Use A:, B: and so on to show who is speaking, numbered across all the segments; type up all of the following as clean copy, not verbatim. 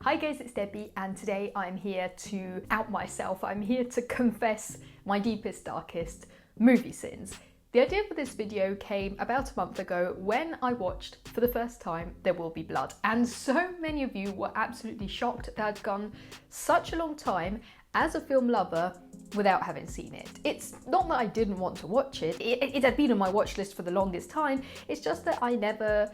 A: Hi guys, it's Debbie, and today I'm here to out myself. I'm here to confess my deepest, darkest movie sins. The idea for this video came about a month ago when I watched for the first time There Will Be Blood, and so many of you were absolutely shocked that I'd gone such a long time as a film lover without having seen it. It's not that I didn't want to watch it, it had been on my watch list for the longest time, it's just that I never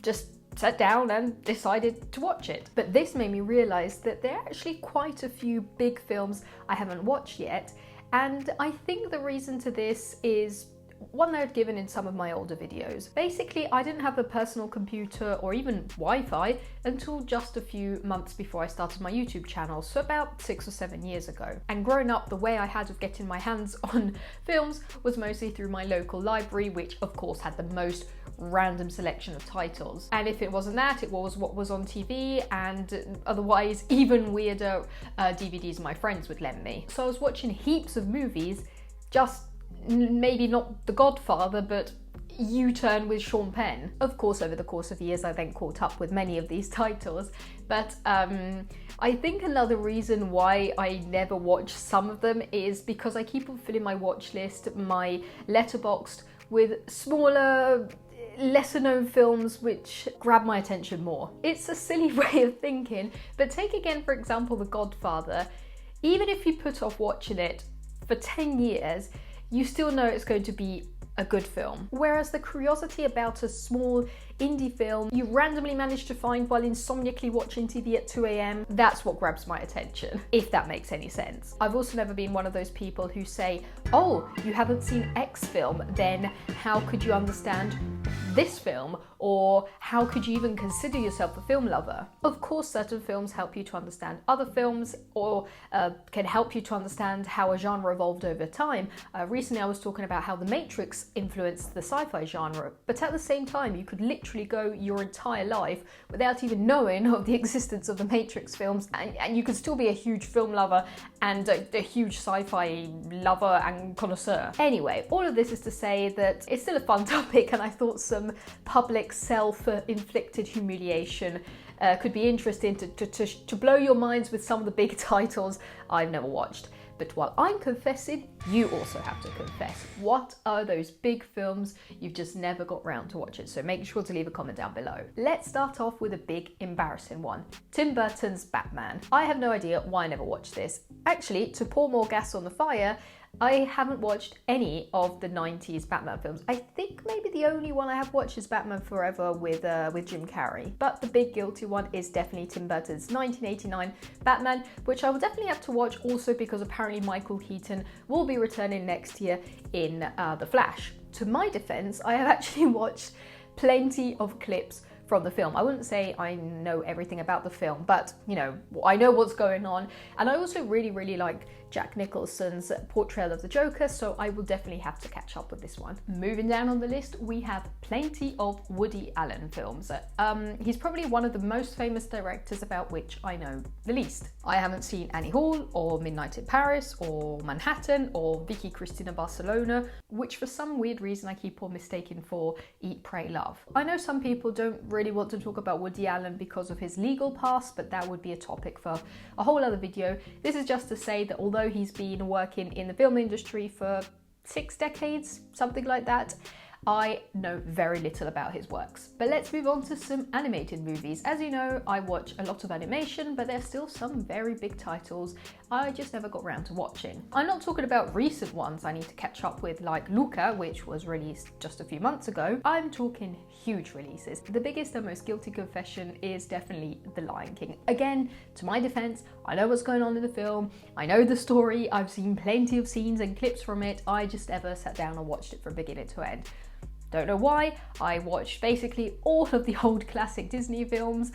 A: just sat down and decided to watch it. But this made me realise that there are actually quite a few big films I haven't watched yet, and I think the reason to this is one that I'd given in some of my older videos. Basically, I didn't have a personal computer or even Wi-Fi until just a few months before I started my YouTube channel, so about 6 or 7 years ago. And growing up, the way I had of getting my hands on films was mostly through my local library, which of course had the most random selection of titles. And if it wasn't that, it was what was on TV, and otherwise even weirder DVDs my friends would lend me. So I was watching heaps of movies, just maybe not The Godfather, but U-Turn with Sean Penn. Of course, over the course of years, I then caught up with many of these titles, but I think another reason why I never watch some of them is because I keep on filling my watch list, my letterboxd, with smaller, lesser known films which grab my attention more. It's a silly way of thinking, but take again, for example, The Godfather. Even if you put off watching it for 10 years, you still know it's going to be a good film. Whereas the curiosity about a small indie film you randomly manage to find while insomniacally watching TV at 2 a.m, that's what grabs my attention, if that makes any sense. I've also never been one of those people who say, oh, you haven't seen X film, then how could you understand this film? Or how could you even consider yourself a film lover? Of course, certain films help you to understand other films, or can help you to understand how a genre evolved over time. Recently I was talking about how The Matrix influenced the sci-fi genre, but at the same time you could literally go your entire life without even knowing of the existence of the Matrix films, and you could still be a huge film lover and a huge sci-fi lover and connoisseur. Anyway, all of this is to say that it's still a fun topic, and I thought some public self-inflicted humiliation could be interesting to blow your minds with some of the big titles I've never watched. But while I'm confessing, you also have to confess. What are those big films you've just never got round to watching? So make sure to leave a comment down below. Let's start off with a big embarrassing one. Tim Burton's Batman. I have no idea why I never watched this. Actually, to pour more gas on the fire, I haven't watched any of the 90s Batman films. I think maybe the only one I have watched is Batman Forever with Jim Carrey. But the big guilty one is definitely Tim Burton's 1989 Batman, which I will definitely have to watch also because apparently Michael Keaton will be returning next year in The Flash. To my defense, I have actually watched plenty of clips from the film. I wouldn't say I know everything about the film, but you know, I know what's going on, and I also really like Jack Nicholson's portrayal of the Joker, so I will definitely have to catch up with this one. Moving down on the list, we have plenty of Woody Allen films. He's probably one of the most famous directors about which I know the least. I haven't seen Annie Hall, or Midnight in Paris, or Manhattan, or Vicky Cristina Barcelona, which for some weird reason I keep on mistaking for Eat, Pray, Love. I know some people don't really want to talk about Woody Allen because of his legal past, but that would be a topic for a whole other video. This is just to say that although he's been working in the film industry for 6 decades, something like that, I know very little about his works. But let's move on to some animated movies. As you know, I watch a lot of animation, but there's still some very big titles I just never got around to watching. I'm not talking about recent ones I need to catch up with, like Luca, which was released just a few months ago. I'm talking huge releases. The biggest and most guilty confession is definitely The Lion King. Again, to my defense, I know what's going on in the film, I know the story, I've seen plenty of scenes and clips from it, I just never sat down and watched it from beginning to end. Don't know why. I watched basically all of the old classic Disney films,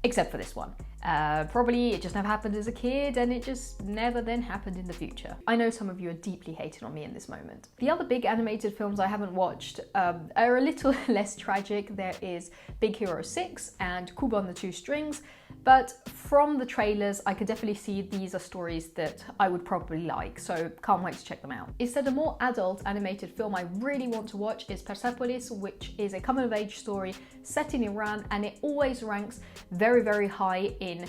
A: except for this one. Probably it just never happened as a kid, and it just never then happened in the future. I know some of you are deeply hating on me in this moment. The other big animated films I haven't watched are a little less tragic. There is Big Hero 6 and Kubo and the Two Strings, but from the trailers, I could definitely see these are stories that I would probably like, so can't wait to check them out. Instead, a more adult animated film I really want to watch is Persepolis, which is a coming-of-age story set in Iran, and it always ranks very, very high in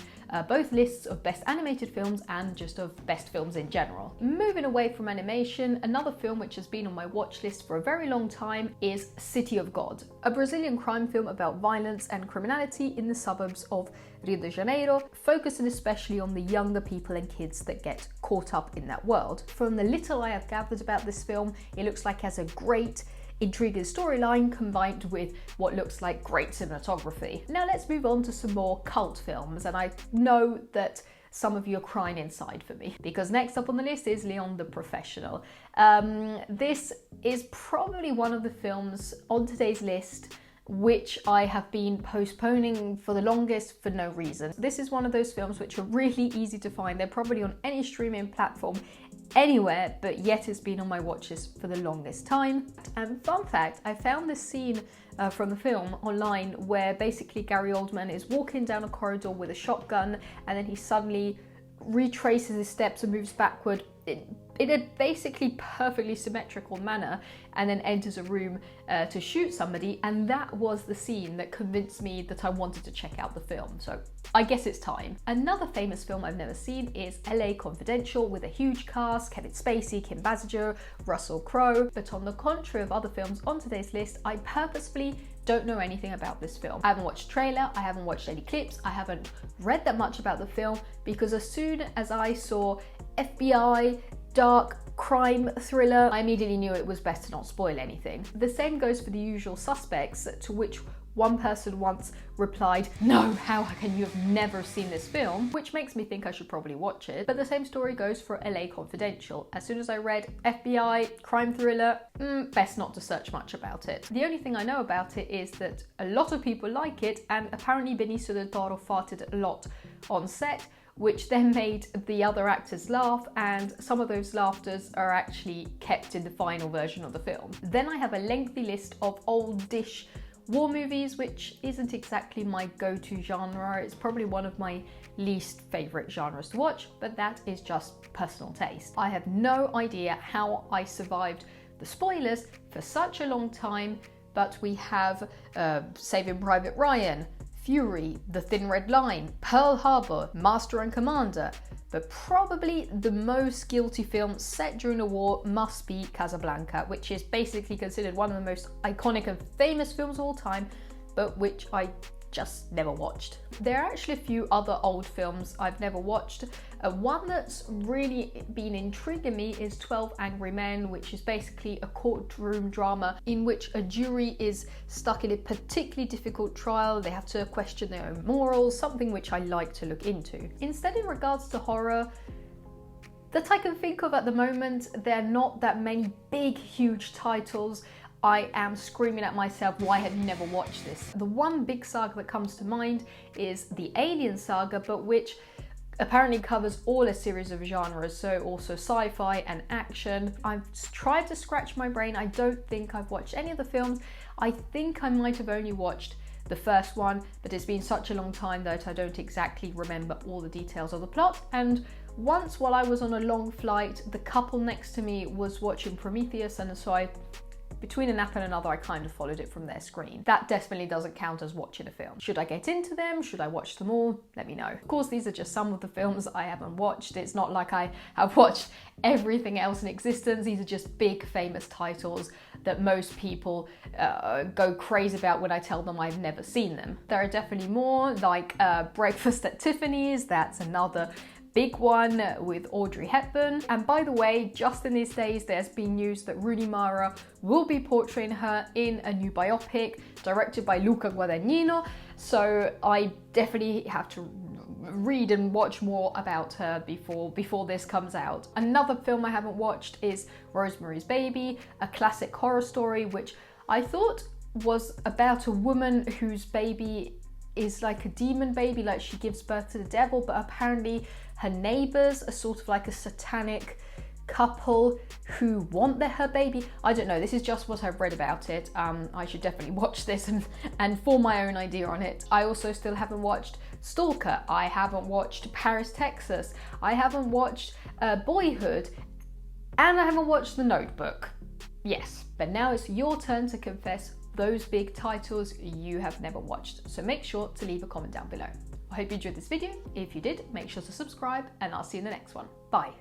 A: both lists of best animated films and just of best films in general. Moving away from animation, another film which has been on my watch list for a very long time is City of God, a Brazilian crime film about violence and criminality in the suburbs of Rio de Janeiro, focusing especially on the younger people and kids that get caught up in that world. From the little I have gathered about this film, it looks like it has a great intriguing storyline combined with what looks like great cinematography. Now let's move on to some more cult films, and I know that some of you are crying inside for me, because next up on the list is Leon the Professional. This is probably one of the films on today's list which I have been postponing for the longest for no reason. This is one of those films which are really easy to find. They're probably on any streaming platform anywhere, but yet it's been on my watch list for the longest time. And fun fact, I found this scene from the film online where basically Gary Oldman is walking down a corridor with a shotgun, and then he suddenly retraces his steps and moves backward in a basically perfectly symmetrical manner, and then enters a room to shoot somebody, and that was the scene that convinced me that I wanted to check out the film, so I guess it's time. Another famous film I've never seen is LA Confidential, with a huge cast: Kevin Spacey, Kim Basinger, Russell Crowe. But on the contrary of other films on today's list, I purposefully don't know anything about this film. I haven't watched the trailer, I haven't watched any clips, I haven't read that much about the film, because as soon as I saw FBI, dark crime thriller, I immediately knew it was best to not spoil anything. The same goes for The Usual Suspects, to which one person once replied, "No, how can you have never seen this film?" Which makes me think I should probably watch it. But the same story goes for LA Confidential. As soon as I read FBI, crime thriller, best not to search much about it. The only thing I know about it is that a lot of people like it, and apparently Benicio del Toro farted a lot on set, which then made the other actors laugh, and some of those laughters are actually kept in the final version of the film. Then I have a lengthy list of old-ish war movies, which isn't exactly my go-to genre. It's probably one of my least favourite genres to watch, but that is just personal taste. I have no idea how I survived the spoilers for such a long time, but we have Saving Private Ryan, Fury, The Thin Red Line, Pearl Harbor, Master and Commander, but probably the most guilty film set during the war must be Casablanca, which is basically considered one of the most iconic and famous films of all time, but which I just never watched. There are actually a few other old films I've never watched. One that's really been intriguing me is 12 Angry Men, which is basically a courtroom drama in which a jury is stuck in a particularly difficult trial. They have to question their own morals, something which I like to look into. Instead, in regards to horror, that I can think of at the moment, there are not that many big, huge titles I am screaming at myself, why have you never watched this? The one big saga that comes to mind is the Alien saga, but which apparently covers all a series of genres, so also sci-fi and action. I've tried to scratch my brain. I don't think I've watched any of the films. I think I might have only watched the first one, but it's been such a long time that I don't exactly remember all the details of the plot. And once, while I was on a long flight, the couple next to me was watching Prometheus, and so between a nap and another, I kind of followed it from their screen. That definitely doesn't count as watching a film. Should I get into them? Should I watch them all? Let me know. Of course, these are just some of the films I haven't watched. It's not like I have watched everything else in existence. These are just big, famous titles that most people go crazy about when I tell them I've never seen them. There are definitely more, like Breakfast at Tiffany's. That's another big one with Audrey Hepburn. And by the way, just in these days, there's been news that Rooney Mara will be portraying her in a new biopic directed by Luca Guadagnino. So I definitely have to read and watch more about her before this comes out. Another film I haven't watched is Rosemary's Baby, a classic horror story, which I thought was about a woman whose baby is like a demon baby, like she gives birth to the devil, but apparently her neighbours are sort of like a satanic couple who want her baby. I don't know, this is just what I've read about it. I should definitely watch this and form my own idea on it. I also still haven't watched Stalker. I haven't watched Paris, Texas. I haven't watched Boyhood. And I haven't watched The Notebook. Yes, but now it's your turn to confess those big titles you have never watched. So make sure to leave a comment down below. I hope you enjoyed this video. If you did, make sure to subscribe and I'll see you in the next one. Bye.